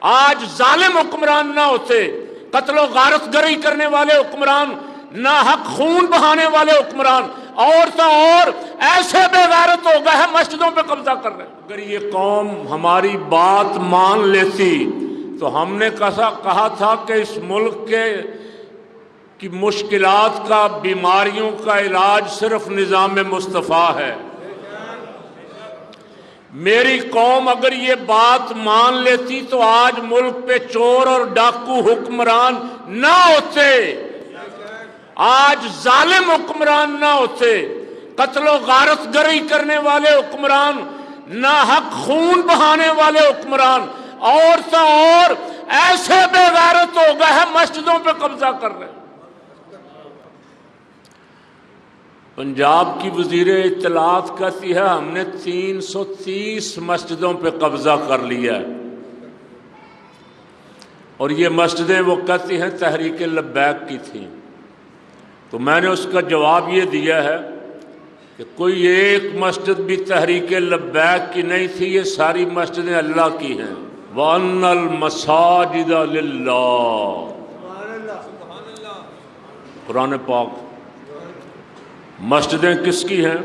آج ظالم حکمران نہ ہوتے، قتل و غارت گری کرنے والے حکمران، ناحق خون بہانے والے حکمران، اور تو اور ایسے بے غیرت ہو گئے ہیں مسجدوں پہ قبضہ کر رہے ہیں۔ اگر یہ قوم ہماری بات مان لیتی تو ہم نے کہا تھا کہ اس ملک کی مشکلات کا، بیماریوں کا علاج صرف نظام مصطفیٰ ہے۔ میری قوم اگر یہ بات مان لیتی تو آج ملک پہ چور اور ڈاکو حکمران نہ ہوتے، آج ظالم حکمران نہ ہوتے، قتل و غارت گری کرنے والے حکمران، ناحق خون بہانے والے حکمران، اور تو اور ایسے بے غیرت ہو گئے ہیں مسجدوں پہ قبضہ کر رہے ہیں۔ پنجاب کی وزیر اطلاعات کہتی ہے ہم نے 330 مسجدوں پہ قبضہ کر لیا ہے، اور یہ مسجدیں وہ کہتی ہیں تحریک لبیک کی تھیں۔ تو میں نے اس کا جواب یہ دیا ہے کہ کوئی ایک مسجد بھی تحریک لبیک کی نہیں تھی، یہ ساری مسجدیں اللہ کی ہیں۔ وَأَنَّ الْمَسَاجِدَ لِلَّهِ، قرآن پاک۔ مسجدیں کس کی ہیں؟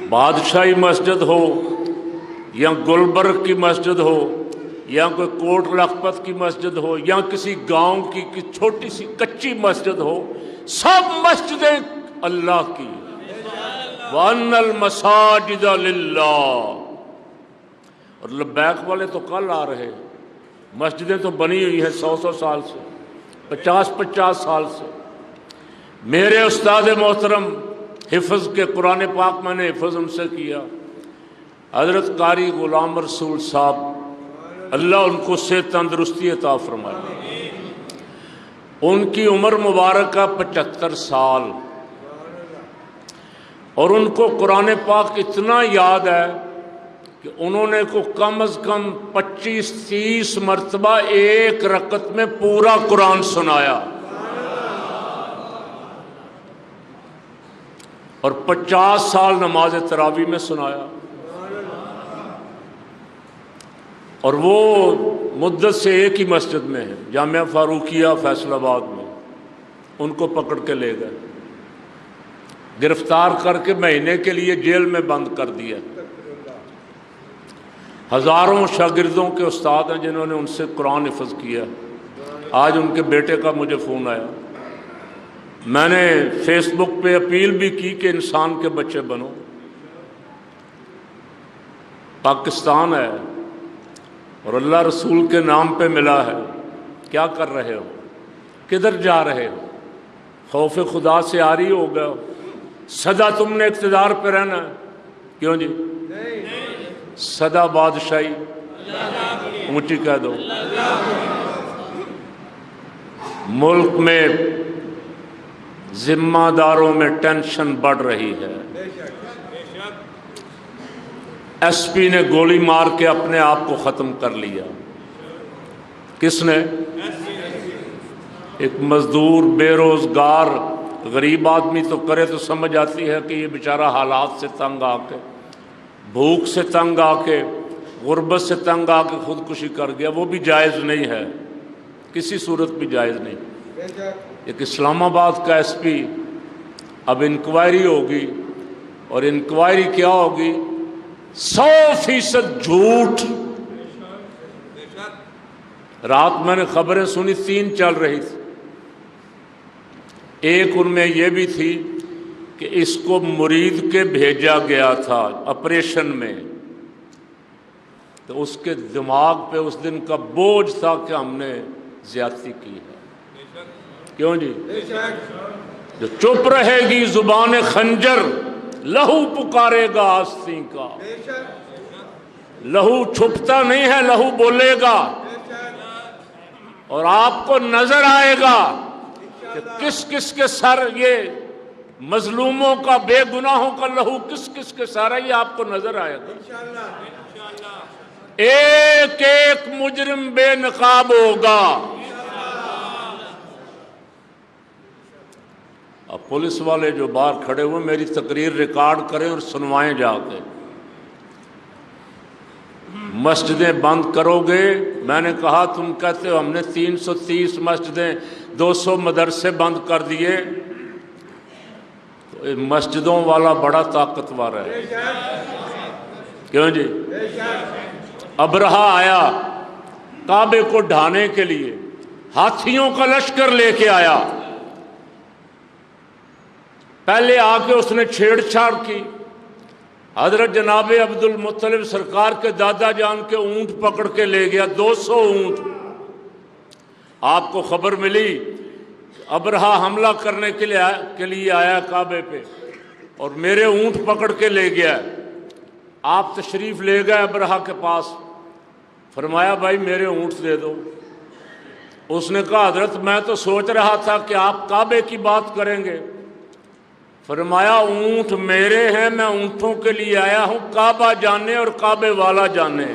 بادشاہی مسجد ہو یا گلبرگ کی مسجد ہو یا کوئی کوٹ لکھپت کی مسجد ہو یا کسی گاؤں کی چھوٹی سی کچی مسجد ہو، سب مسجدیں اللہ کی۔ وَأَنَّ الْمَسَاجِدَ لِلَّهِ۔ اور لبیک والے تو کل آ رہے، مسجدیں تو بنی ہوئی ہیں 100 سال سے، 50 سال سے۔ میرے استاد محترم حفظ کے قرآن پاک میں نے حفظ ان سے کیا، حضرت قاری غلام رسول صاحب، اللہ ان کو صحت تندرستی عطا فرمائے۔ ان کی عمر مبارکہ 75 سال، اور ان کو قرآن پاک اتنا یاد ہے کہ انہوں نے کو کم از کم 25-30 مرتبہ ایک رکعت میں پورا قرآن سنایا، اور 50 سال نماز تراویح میں سنایا، اور وہ مدت سے ایک ہی مسجد میں ہے، جامعہ فاروقیہ فیصل آباد میں۔ ان کو پکڑ کے لے گئے، گرفتار کر کے مہینے کے لیے جیل میں بند کر دیا۔ ہزاروں شاگردوں کے استاد ہیں جنہوں نے ان سے قرآن حفظ کیا۔ آج ان کے بیٹے کا مجھے فون آیا، میں نے فیس بک پہ اپیل بھی کی کہ انسان کے بچے بنو، پاکستان ہے اور اللہ رسول کے نام پہ ملا ہے، کیا کر رہے ہو، کدھر جا رہے ہو؟ خوف خدا سے عاری ہو گئے ہو؟ سدا تم نے اقتدار پہ رہنا ہے؟ کیوں جی؟ سدا بادشاہی اونچی کہہ دو۔ ملک میں ذمہ داروں میں ٹینشن بڑھ رہی ہے۔ ایس پی نے گولی مار کے اپنے آپ کو ختم کر لیا۔ کس نے؟ ایک مزدور، بے روزگار، غریب آدمی تو کرے تو سمجھ آتی ہے کہ یہ بیچارہ حالات سے تنگ آ کے، بھوک سے تنگ آ کے، غربت سے تنگ آ کے خودکشی کر گیا، وہ بھی جائز نہیں ہے، کسی صورت بھی جائز نہیں۔ ایک اسلام آباد کا ایس پی، اب انکوائری ہوگی، اور انکوائری کیا ہوگی؟ 100% جھوٹ۔ رات میں نے خبریں سنی، 3 چل رہی تھی، ایک ان میں یہ بھی تھی کہ اس کو مرید کے بھیجا گیا تھا آپریشن میں، تو اس کے دماغ پہ اس دن کا بوجھ تھا کہ ہم نے زیادتی کی ہے۔ کیوں جی؟ جو چپ رہے گی زبان خنجر، لہو پکارے گا آستین کا۔ لہو چھپتا نہیں ہے، لہو بولے گا، اور آپ کو نظر آئے گا کہ کس کس کے سر، یہ مظلوموں کا، بے گناہوں کا لہو کس کس کے سر ہے، یہ آپ کو نظر آئے گا۔ ایک ایک مجرم بے نقاب ہوگا۔ اب پولیس والے جو باہر کھڑے ہوئے میری تقریر ریکارڈ کریں اور سنوائیں جا کے۔ مسجدیں بند کرو گے. میں نے کہا تم کہتے ہو ہم نے 330 مسجدیں 200 مدرسے بند کر دیے. تو مسجدوں والا بڑا طاقتور ہے. کیوں جی؟ ابرہہ آیا کعبے کو ڈھانے کے لیے، ہاتھیوں کا لشکر لے کے آیا. پہلے آ کے اس نے چھیڑ چھاڑ کی. حضرت جناب عبد المطلب سرکار کے دادا جان کے اونٹ پکڑ کے لے گیا، 200 اونٹ. آپ کو خبر ملی ابرہہ حملہ کرنے کے لیے آیا کعبے پہ اور میرے اونٹ پکڑ کے لے گیا. آپ تشریف لے گئے ابرہہ کے پاس، فرمایا بھائی میرے اونٹ دے دو. اس نے کہا حضرت میں تو سوچ رہا تھا کہ آپ کعبے کی بات کریں گے. فرمایا اونٹ میرے ہیں، میں اونٹوں کے لیے آیا ہوں، کعبہ جانے اور کعبے والا جانے.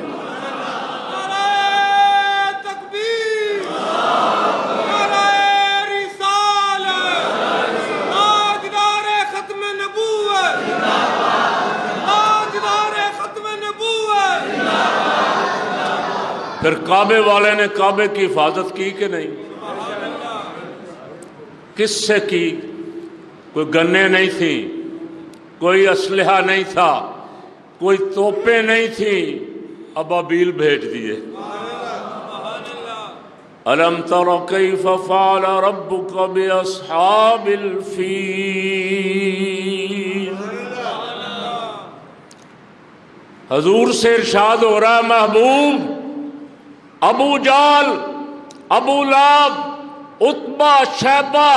پھر کعبے والے نے کعبے کی حفاظت کی کہ نہیں؟ کس سے کی؟ کوئی گنے نہیں تھی، کوئی اسلحہ نہیں تھا، کوئی توپیں نہیں تھیں، ابابیل بھیج دیے. الم تر کیف فعل ربک باصحاب الفیل. حضور سے ارشاد ہو رہا ہے محبوب، ابو جال، ابو لہب، عتبہ، شیبہ،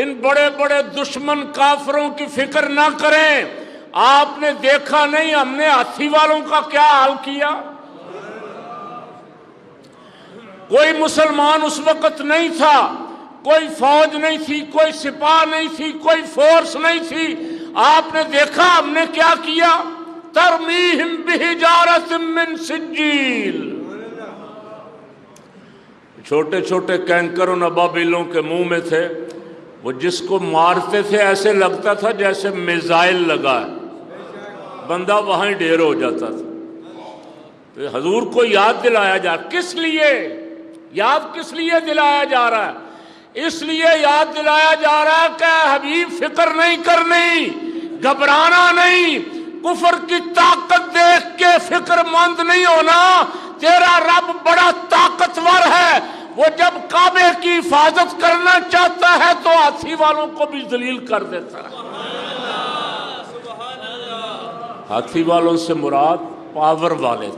ان بڑے بڑے دشمن کافروں کی فکر نہ کریں. آپ نے دیکھا نہیں ہم نے ہاتھی والوں کا کیا حال کیا؟ کوئی مسلمان اس وقت نہیں تھا، کوئی فوج نہیں تھی، کوئی سپاہ نہیں تھی، کوئی فورس نہیں تھی. آپ نے دیکھا ہم نے کیا کیا؟ ترمیہم بحجارۃ من سجیل. چھوٹے چھوٹے کینکر ان ابابیلوں کے منہ میں تھے، وہ جس کو مارتے تھے ایسے لگتا تھا جیسے میزائل لگا ہے، بندہ وہاں ہی ڈھیر ہو جاتا تھا. تو حضور کو یاد دلایا جا، کس لیے یاد کس لیے دلایا جا رہا ہے؟ اس لیے یاد دلایا جا رہا ہے کہ حبیب فکر نہیں کرنی، گھبرانا نہیں، کفر کی طاقت دیکھ کے فکر مند نہیں ہونا. تیرا رب بڑا طاقتور ہے، وہ جب کعبے کی حفاظت کرنا چاہتا ہے تو ہاتھی والوں کو بھی ذلیل کر دیتا ہے. ہاتھی والوں سے مراد پاور والے،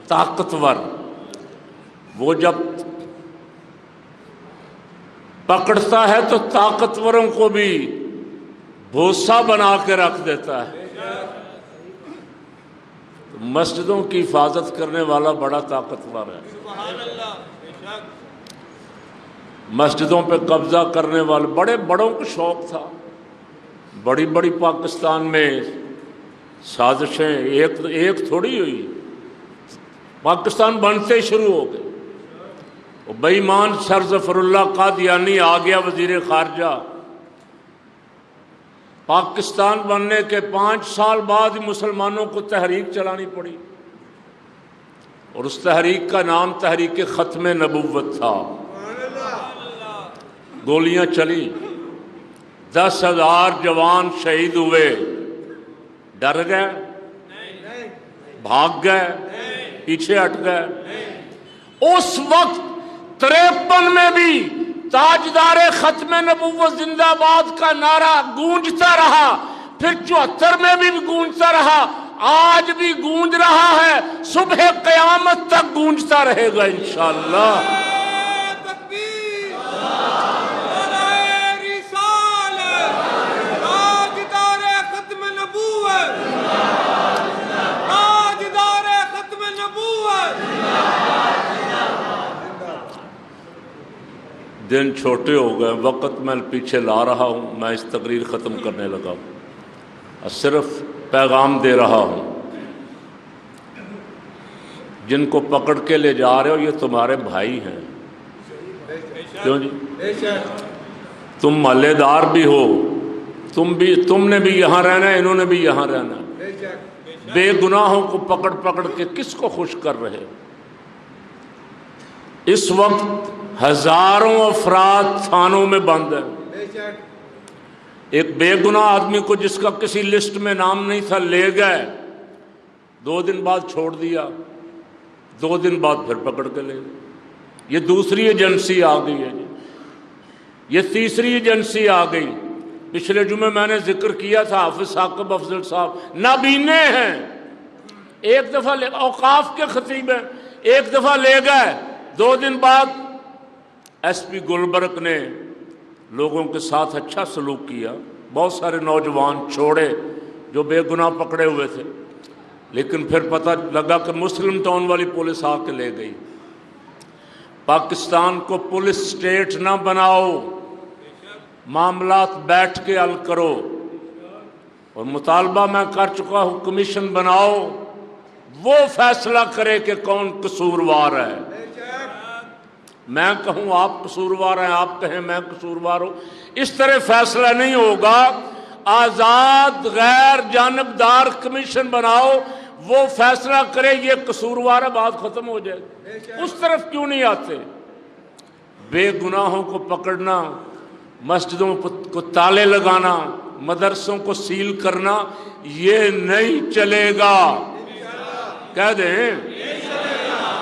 طاقتور. وہ جب پکڑتا ہے تو طاقتوروں کو بھی بھوسا بنا کے رکھ دیتا ہے. مسجدوں کی حفاظت کرنے والا بڑا طاقتور ہے. مسجدوں پہ قبضہ کرنے والے بڑے بڑوں کو شوق تھا. بڑی بڑی پاکستان میں سازشیں ایک تھوڑی ہوئی، پاکستان بنتے ہی شروع ہو گئے. بے ایمان سر ظفر اللہ قادیانی آ گیا وزیر خارجہ. پاکستان بننے کے 5 سال بعد مسلمانوں کو تحریک چلانی پڑی، اور اس تحریک کا نام تحریک ختم نبوت تھا. گولیاں چلی، 10,000 جوان شہید ہوئے. ڈر گئے؟ بھاگ گئے؟ پیچھے ہٹ گئے؟ اس وقت 53 میں بھی تاجدار ختم نبوت زندہ باد کا نعرہ گونجتا رہا، پھر 74 میں بھی گونجتا رہا، آج بھی گونج رہا ہے، صبح قیامت تک گونجتا رہے گا انشاءاللہ. دن چھوٹے ہو گئے، وقت میں پیچھے لا رہا ہوں، میں اس تقریر ختم کرنے لگا ہوں. صرف پیغام دے رہا ہوں، جن کو پکڑ کے لے جا رہے ہو یہ تمہارے بھائی ہیں. کیوں جی؟ تم محلے دار بھی ہو، تم نے بھی یہاں رہنا ہے، انہوں نے بھی یہاں رہنا ہے. بے گناہوں کو پکڑ پکڑ کے کس کو خوش کر رہے؟ اس وقت ہزاروں افراد تھانوں میں بند ہیں۔ ایک بے گناہ آدمی کو جس کا کسی لسٹ میں نام نہیں تھا لے گئے، 2 دن بعد چھوڑ دیا، 2 دن بعد پھر پکڑ کے لے گئے۔ یہ دوسری ایجنسی آ گئی ہے جی، یہ تیسری ایجنسی آ گئی۔ پچھلے جمعے میں نے ذکر کیا تھا، حافظ ثاقب افضل صاحب نابینے ہیں، ایک دفعہ اوقاف کے خطیب ہیں، ایک دفعہ لے گئے، 2 دن بعد ایس پی گلبرگ نے لوگوں کے ساتھ اچھا سلوک کیا، بہت سارے نوجوان چھوڑے جو بے گناہ پکڑے ہوئے تھے، لیکن پھر پتہ لگا کہ مسلم ٹاؤن والی پولیس آ کے لے گئی۔ پاکستان کو پولیس سٹیٹ نہ بناؤ، معاملات بیٹھ کے حل کرو، اور مطالبہ میں کر چکا ہوں کمیشن بناؤ، وہ فیصلہ کرے کہ کون قصوروار ہے۔ میں کہوں آپ قصوروار ہیں، آپ کہیں میں قصوروار ہوں، اس طرح فیصلہ نہیں ہوگا۔ آزاد غیر جانبدار کمیشن بناؤ، وہ فیصلہ کرے یہ قصوروار ہے، بات ختم ہو جائے۔ اس طرف کیوں نہیں آتے؟ بے گناہوں کو پکڑنا، مسجدوں کو تالے لگانا، مدرسوں کو سیل کرنا، یہ نہیں چلے گا۔ کہہ دیں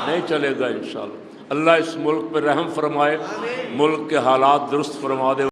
نہیں چلے گا انشاءاللہ۔ اللہ اس ملک پہ رحم فرمائے، ملک کے حالات درست فرما دے۔